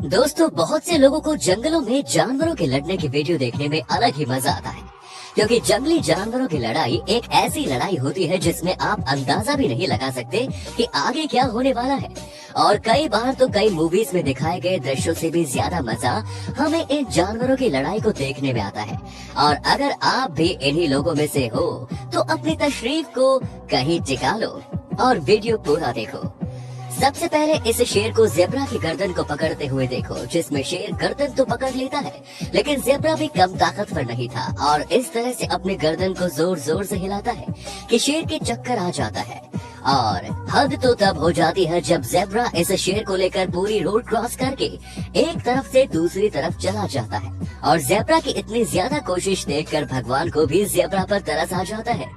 दोस्तों, बहुत से लोगों को जंगलों में जानवरों के लड़ने की वीडियो देखने में अलग ही मजा आता है, क्योंकि जंगली जानवरों की लड़ाई एक ऐसी लड़ाई होती है जिसमें आप अंदाजा भी नहीं लगा सकते कि आगे क्या होने वाला है। और कई बार तो कई मूवीज में दिखाए गए दृश्यों से भी ज्यादा मजा हमें इन जानवरों की लड़ाई को देखने में आता है। और अगर आप भी इन्हीं लोगों में से हो तो अपनी तशरीफ को कहीं टिका लो और वीडियो पूरा देखो। सबसे पहले इस शेर को ज़ेब्रा की गर्दन को पकड़ते हुए देखो, जिसमें शेर गर्दन तो पकड़ लेता है लेकिन ज़ेब्रा भी कम ताकतवर नहीं था और इस तरह से अपने गर्दन को जोर जोर से हिलाता है कि शेर के चक्कर आ जाता है। और हद तो तब हो जाती है जब ज़ेब्रा इस शेर को लेकर पूरी रोड क्रॉस करके एक तरफ से दूसरी तरफ चला जाता है। और ज़ेब्रा की इतनी ज्यादा कोशिश देखकर भगवान को भी ज़ेब्रा पर तरस आ जाता है,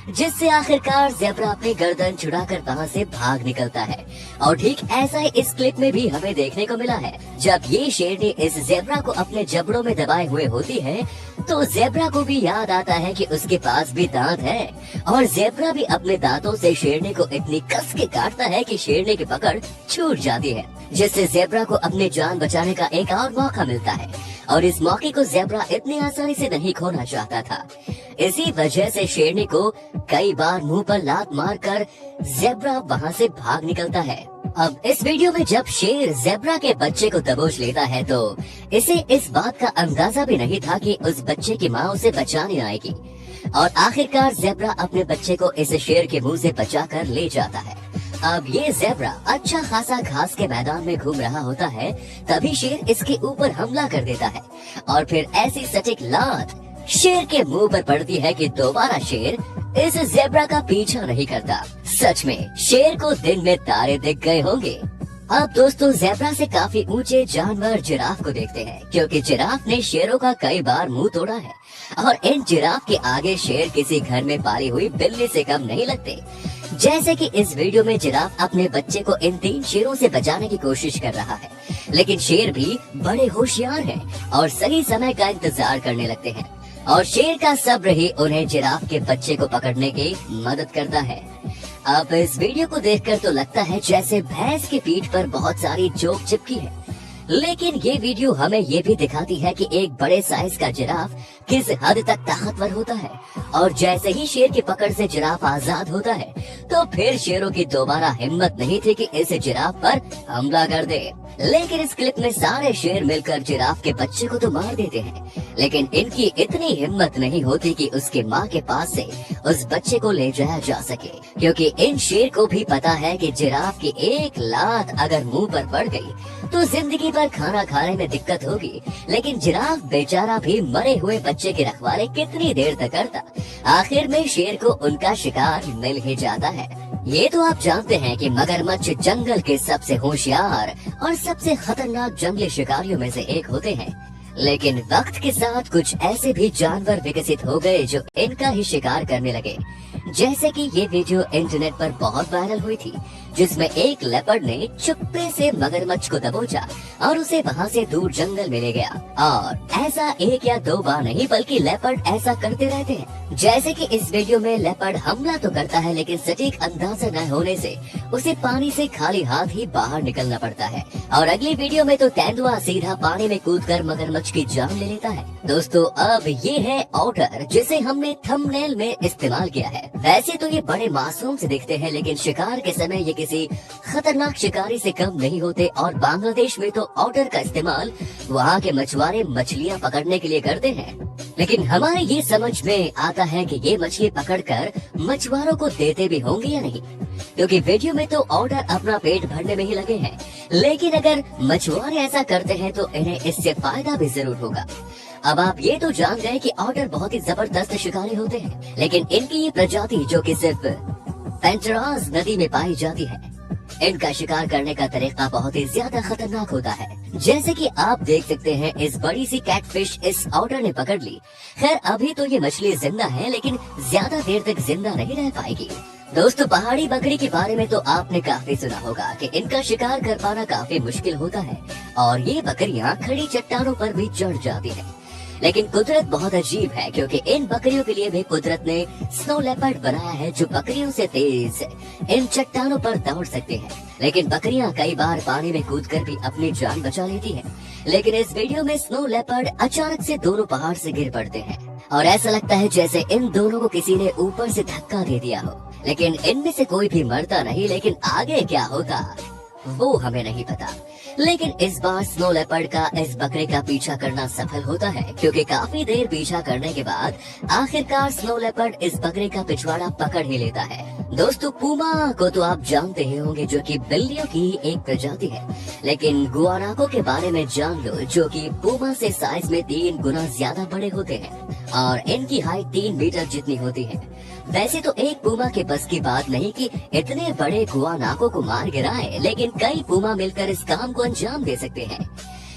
जिससे आखिरकार ज़ेब्रा अपनी गर्दन छुड़ाकर वहाँ से भाग निकलता है। और ठीक ऐसा ही इस क्लिप में भी हमें देखने को मिला है। जब ये शेरनी इस ज़ेब्रा को अपने जबड़ों में दबाए हुए होती है तो ज़ेब्रा को भी याद आता है कि उसके पास भी दांत है और ज़ेब्रा भी अपने दांतों से शेरनी को इतनी कस के काटता है कि शेरनी की पकड़ छूट जाती है, जिससे ज़ेब्रा को अपनी जान बचाने का एक और मौका मिलता है। और इस मौके को ज़ेब्रा इतनी आसानी से नहीं खोना चाहता था। इसी वजह से शेरनी को कई बार मुंह पर लात मारकर ज़ेब्रा वहाँ से भाग निकलता है। अब इस वीडियो में जब शेर ज़ेब्रा के बच्चे को दबोच लेता है तो इसे इस बात का अंदाजा भी नहीं था कि उस बच्चे की माँ उसे बचाने आएगी। और आखिरकार ज़ेब्रा अपने बच्चे को इस शेर के मुंह से बचाकर ले जाता है। अब ये ज़ेब्रा अच्छा खासा घास के मैदान में घूम रहा होता है, तभी शेर इसके ऊपर हमला कर देता है और फिर ऐसी सटीक लात शेर के मुंह पर पड़ती है कि दोबारा शेर इस ज़ेब्रा का पीछा नहीं करता। सच में शेर को दिन में तारे दिख गए होंगे। अब दोस्तों, ज़ेब्रा से काफी ऊंचे जानवर जिराफ को देखते हैं, क्योंकि जिराफ ने शेरों का कई बार मुंह तोड़ा है और इन जिराफ के आगे शेर किसी घर में पाली हुई बिल्ली से कम नहीं लगते। जैसे कि इस वीडियो में जिराफ अपने बच्चे को इन 3 शेरों से बचाने की कोशिश कर रहा है, लेकिन शेर भी बड़े होशियार हैं और सही समय का इंतजार करने लगते हैं और शेर का सब्र ही उन्हें जिराफ के बच्चे को पकड़ने की मदद करता है। अब इस वीडियो को देखकर तो लगता है जैसे भैंस की पीठ पर बहुत सारी जोक चिपकी है, लेकिन ये वीडियो हमें ये भी दिखाती है कि एक बड़े साइज का जिराफ किस हद तक ताकतवर होता है। और जैसे ही शेर की पकड़ से जिराफ आजाद होता है तो फिर शेरों की दोबारा हिम्मत नहीं थी कि इस जिराफ पर हमला कर दे। लेकिन इस क्लिप में सारे शेर मिलकर जिराफ के बच्चे को तो मार देते हैं, लेकिन इनकी इतनी हिम्मत नहीं होती कि उसके माँ के पास से उस बच्चे को ले जाया जा सके, क्योंकि इन शेर को भी पता है कि जिराफ की एक लात अगर मुंह पर पड़ गई तो जिंदगी भर खाना खाने में दिक्कत होगी। लेकिन जिराफ बेचारा भी मरे हुए बच्चे की रखवाली कितनी देर तक करता। आखिर में शेर को उनका शिकार मिल ही जाता है। ये तो आप जानते हैं कि मगरमच्छ जंगल के सबसे होशियार और सबसे खतरनाक जंगली शिकारियों में से एक होते हैं, लेकिन वक्त के साथ कुछ ऐसे भी जानवर विकसित हो गए जो इनका ही शिकार करने लगे। जैसे कि ये वीडियो इंटरनेट पर बहुत वायरल हुई थी, जिसमें एक लेपर्ड ने चुप्पे से मगरमच्छ को दबोचा और उसे वहाँ से दूर जंगल में ले गया। और ऐसा 1 या 2 बार नहीं बल्कि लेपर्ड ऐसा करते रहते हैं। जैसे कि इस वीडियो में लेपर्ड हमला तो करता है, लेकिन सटीक अंदाजा न होने से उसे पानी से खाली हाथ ही बाहर निकलना पड़ता है। और अगली वीडियो में तो तेंदुआ सीधा पानी में कूदकर मगरमच्छ की जान ले लेता है। दोस्तों, अब ये है ऑटर, जिसे हमने थंबनेल में इस्तेमाल किया है। वैसे तो ये बड़े मासूम से दिखते हैं, लेकिन शिकार के समय ये किसी खतरनाक शिकारी से कम नहीं होते। और बांग्लादेश में तो ऑटर का इस्तेमाल वहाँ के मछुआरे मछलियाँ पकड़ने के लिए करते हैं, लेकिन हमारे ये समझ में आता है कि ये मछली पकड़कर मछुआरों को देते भी होंगे या नहीं, क्योंकि वीडियो में तो ऑटर अपना पेट भरने में ही लगे हैं। लेकिन अगर मछुआरे ऐसा करते हैं तो इन्हें इससे फायदा भी जरूर होगा। अब आप ये तो जान गए कि ऑटर बहुत ही जबरदस्त शिकारी होते हैं, लेकिन इनकी ये प्रजाति जो कि सिर्फ पेंटराज नदी में पाई जाती है, इनका शिकार करने का तरीका बहुत ही ज्यादा खतरनाक होता है। जैसे कि आप देख सकते हैं, इस बड़ी सी कैटफिश इस ऑटर ने पकड़ ली। खैर, अभी तो ये मछली जिंदा है, लेकिन ज्यादा देर तक जिंदा नहीं रह पाएगी। दोस्तों, पहाड़ी बकरी के बारे में तो आपने काफी सुना होगा कि इनका शिकार कर पाना काफी मुश्किल होता है और ये बकरियां खड़ी चट्टानों पर भी चढ़ जाती हैं। लेकिन कुदरत बहुत अजीब है, क्योंकि इन बकरियों के लिए भी कुदरत ने स्नो लेपर्ड बनाया है जो बकरियों से तेज इन चट्टानों पर दौड़ सकते हैं। लेकिन बकरियां कई बार पानी में कूदकर भी अपनी जान बचा लेती हैं। लेकिन इस वीडियो में स्नो लेपर्ड अचानक से दोनों पहाड़ से गिर पड़ते हैं और ऐसा लगता है जैसे इन दोनों को किसी ने ऊपर से धक्का दे दिया हो। लेकिन इनमें से कोई भी मरता नहीं, लेकिन आगे क्या होता वो हमें नहीं पता। लेकिन इस बार स्नो लेपर्ड का इस बकरे का पीछा करना सफल होता है, क्योंकि काफी देर पीछा करने के बाद आखिरकार स्नो लेपर्ड इस बकरे का पिछवाड़ा पकड़ ही लेता है। दोस्तों, पूमा को तो आप जानते ही होंगे, जो कि बिल्लियों की एक प्रजाति है। लेकिन गुआनाको के बारे में जान लो, जो कि पूमा से साइज में 3 गुना ज्यादा बड़े होते हैं और इनकी हाइट 3 मीटर जितनी होती है। वैसे तो एक पूमा के बस की बात नहीं कि इतने बड़े गुआनाको को मार गिराए, लेकिन कई पूमा मिलकर इस काम को अंजाम दे सकते हैं।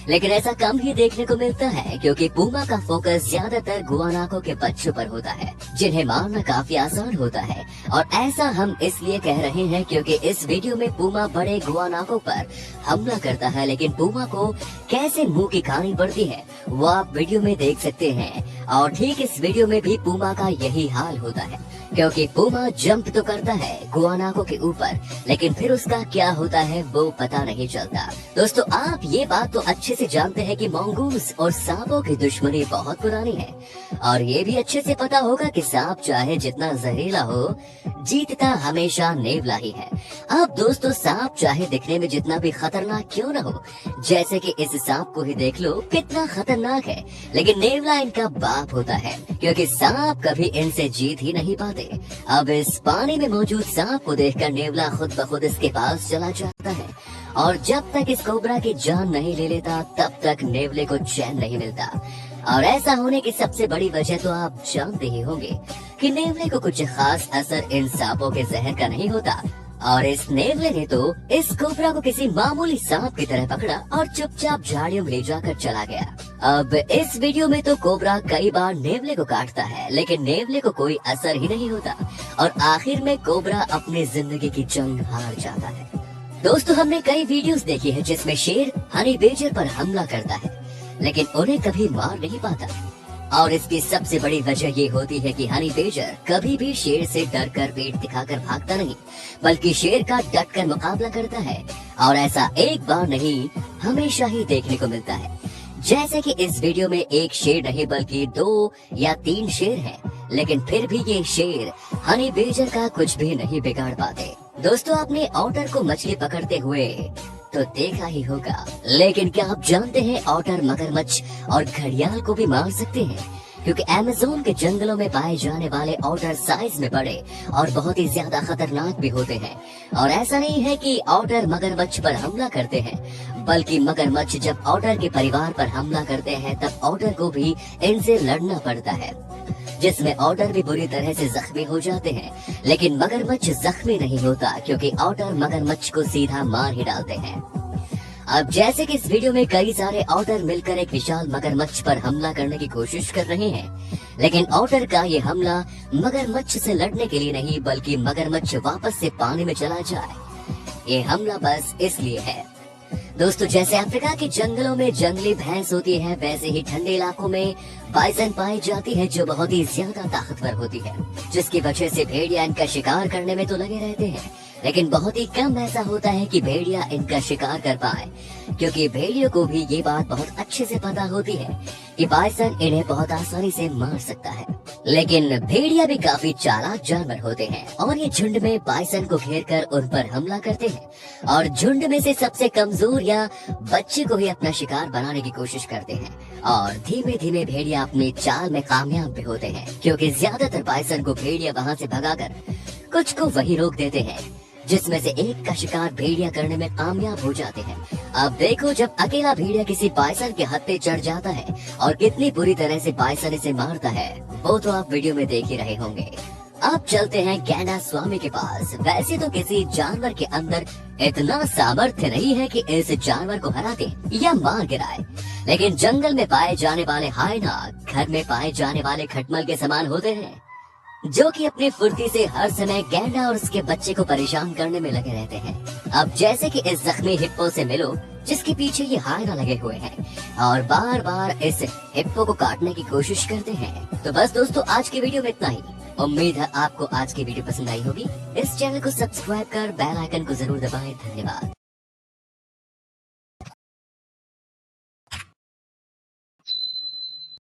लेकिन ऐसा कम ही देखने को मिलता है, क्योंकि पूमा का फोकस ज्यादातर गुआनाको के बच्चों पर होता है, जिन्हें मारना काफी आसान होता है। और ऐसा हम इसलिए कह रहे हैं क्योंकि इस वीडियो में पूमा बड़े गुआनाको पर हमला करता है, लेकिन पूमा को कैसे मुंह की खानी पड़ती है वो आप वीडियो में देख सकते हैं। और ठीक इस वीडियो में भी पूमा का यही हाल होता है, क्योंकि पूमा जंप तो करता है गुआनाको के ऊपर, लेकिन फिर उसका क्या होता है वो पता नहीं चलता। दोस्तों, आप ये बात तो अच्छे से जानते हैं कि मंगूस और सांपों की दुश्मनी बहुत पुरानी है, और ये भी अच्छे से पता होगा कि सांप चाहे जितना जहरीला हो, जीतता हमेशा नेवला ही है। अब दोस्तों, सांप चाहे दिखने में जितना भी खतरनाक क्यों न हो, जैसे कि इस सांप को ही देख लो कितना खतरनाक है, लेकिन नेवला इनका बाप होता है, क्योंकि सांप कभी इनसे जीत ही नहीं पाते। अब इस पानी में मौजूद सांप को देखकर नेवला खुद ब खुद इसके पास चला जाता है, और जब तक इस कोबरा की जान नहीं ले लेता तब तक नेवले को चैन नहीं मिलता। और ऐसा होने की सबसे बड़ी वजह तो आप जानते ही होंगे कि नेवले को कुछ खास असर इन सांपों के जहर का नहीं होता, और इस नेवले ने तो इस कोबरा को किसी मामूली सांप की तरह पकड़ा और चुपचाप झाड़ियों में ले जाकर चला गया। अब इस वीडियो में तो कोबरा कई बार नेवले को काटता है, लेकिन नेवले को कोई असर ही नहीं होता, और आखिर में कोबरा अपनी जिंदगी की जंग हार जाता है। दोस्तों, हमने कई वीडियोस देखी है जिसमें शेर हनी बेजर पर हमला करता है, लेकिन उन्हें कभी मार नहीं पाता। और इसकी सबसे बड़ी वजह ये होती है कि हनी बेजर कभी भी शेर से डरकर पेट दिखाकर भागता नहीं, बल्कि शेर का डटकर मुकाबला करता है। और ऐसा एक बार नहीं, हमेशा ही देखने को मिलता है। जैसे कि इस वीडियो में एक शेर नहीं बल्कि 2 या 3 शेर हैं, लेकिन फिर भी ये शेर हनी बेजर का कुछ भी नहीं बिगाड़ पाते। दोस्तों, आपने ऑटर को मछली पकड़ते हुए तो देखा ही होगा, लेकिन क्या आप जानते हैं ऑटर मगरमच्छ और घड़ियाल को भी मार सकते हैं? क्योंकि अमेज़न के जंगलों में पाए जाने वाले ऑटर साइज में बड़े और बहुत ही ज्यादा खतरनाक भी होते हैं। और ऐसा नहीं है कि ऑटर मगरमच्छ पर हमला करते हैं, बल्कि मगरमच्छ जब ऑटर के परिवार पर हमला करते हैं तब ऑटर को भी इनसे लड़ना पड़ता है, जिसमें ऑटर भी बुरी तरह से जख्मी हो जाते हैं। लेकिन मगरमच्छ जख्मी नहीं होता, क्योंकि ऑटर मगरमच्छ को सीधा मार ही डालते हैं। अब जैसे कि इस वीडियो में कई सारे ऑटर मिलकर एक विशाल मगरमच्छ पर हमला करने की कोशिश कर रहे हैं, लेकिन ऑटर का ये हमला मगरमच्छ से लड़ने के लिए नहीं, बल्कि मगरमच्छ वापस से पानी में चला जाए। ये हमला बस इसलिए है। दोस्तों, जैसे अफ्रीका के जंगलों में जंगली भैंस होती है, वैसे ही ठंडे इलाकों में बाइसन पाई जाती है, जो बहुत ही ज्यादा ताकतवर होती है, जिसकी वजह से भेड़िया इनका शिकार करने में तो लगे रहते हैं। लेकिन बहुत ही कम ऐसा होता है कि भेड़िया इनका शिकार कर पाए, क्योंकि भेड़ियों को भी ये बात बहुत अच्छे से पता होती है कि बाइसन इन्हें बहुत आसानी से मार सकता है। लेकिन भेड़िया भी काफी चालाक जानवर होते हैं, और ये झुंड में बाइसन को घेरकर उन पर हमला करते हैं, और झुंड में से सबसे कमजोर या बच्चे को ही अपना शिकार बनाने की कोशिश करते हैं। और धीमे धीमे भेड़िया अपनी चाल में कामयाब भी होते हैं, क्योंकि ज्यादातर बाइसन को भेड़िया वहाँ से भगाकर कुछ को वही रोक देते हैं, जिसमें से एक का शिकार भेड़िया करने में कामयाब हो जाते हैं। अब देखो, जब अकेला भेड़िया किसी बाइसन के हाथ पे चढ़ जाता है और कितनी बुरी तरह से बाइसन इसे मारता है, वो तो आप वीडियो में देख ही रहे होंगे। अब चलते हैं गैंडा स्वामी के पास। वैसे तो किसी जानवर के अंदर इतना सामर्थ्य नहीं है कि इस जानवर को हरा दे या मार गिराए, लेकिन जंगल में पाए जाने वाले हाइना घर में पाए जाने वाले खटमल के समान होते हैं, जो कि अपनी फुर्ती से हर समय गैंडा और उसके बच्चे को परेशान करने में लगे रहते हैं। अब जैसे कि इस जख्मी हिप्पो से मिलो जिसके पीछे ये हायना लगे हुए हैं और बार बार इस हिप्पो को काटने की कोशिश करते हैं। तो बस दोस्तों, आज की वीडियो में इतना ही। उम्मीद है आपको आज की वीडियो पसंद आई होगी। इस चैनल को सब्सक्राइब कर बेल आइकन को जरूर दबाएं। धन्यवाद।